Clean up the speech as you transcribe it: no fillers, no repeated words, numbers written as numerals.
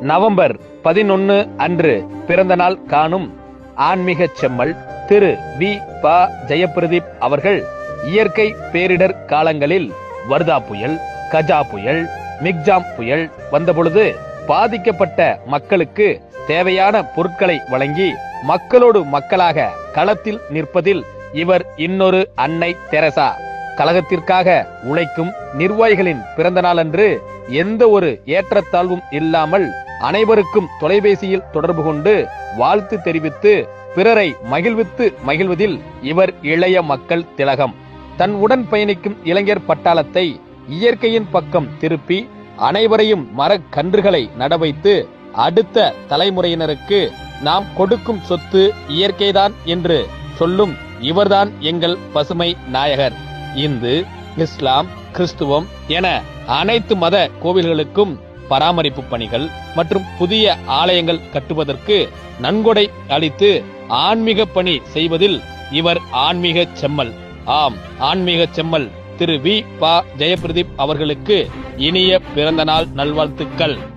November 11 அன்று பிறந்த நாள் காணும் ஆன்மீக செம்மல் திரு வி. ப. ஜெயபிரதீப் அவர்கள் இயற்கை பேரிடர் காலங்களில் வர்தா புயல், கஜா புயல், மிக்ஜாம் புயல் வந்தபொழுது பாதிக்கப்பட்ட மக்களுக்கு தேவையான பொருட்களை வழங்கி மக்களோடு மக்களாக களத்தில் நிற்பதில் இவர் இன்னொரு அன்னை தெரசா. கழகத்திற்காக உழைக்கும் நிர்வாகிகளின் பிறந்த நாள் அன்று எந்த ஒரு ஏற்றத்தாழ்வும் இல்லாமல் அனைவருக்கும் தொலைபேசியில் தொடர்பு கொண்டு வாழ்த்து தெரிவித்து பிறரை மகிழ்வதில் இவர் இளைய மக்கள் திலகம். தன் உடன் பயணிக்கும் இளைஞர் பட்டாளத்தை இயற்கையின் பக்கம் திருப்பி அனைவரையும் மரக்கன்றுகளை நடவைத்து அடுத்த தலைமுறையினருக்கு நாம் கொடுக்கும் சொத்து இயற்கைதான் என்று சொல்லும் இவர்தான் எங்கள் பசுமை நாயகர். இந்து, இஸ்லாம், கிறிஸ்துவம் என அனைத்து மத கோவில்களுக்கும் பராமரிப்பு பணிகள் மற்றும் புதிய ஆலயங்கள் கட்டுவதற்கு நன்கொடை அளித்து ஆன்மீக பணி செய்வதில் இவர் ஆன்மீக செம்மல். ஆம், ஆன்மீக செம்மல் திரு வி. ப. ஜெயபிரதீப் அவர்களுக்கு இனிய பிறந்த நாள் நல்வாழ்த்துக்கள்.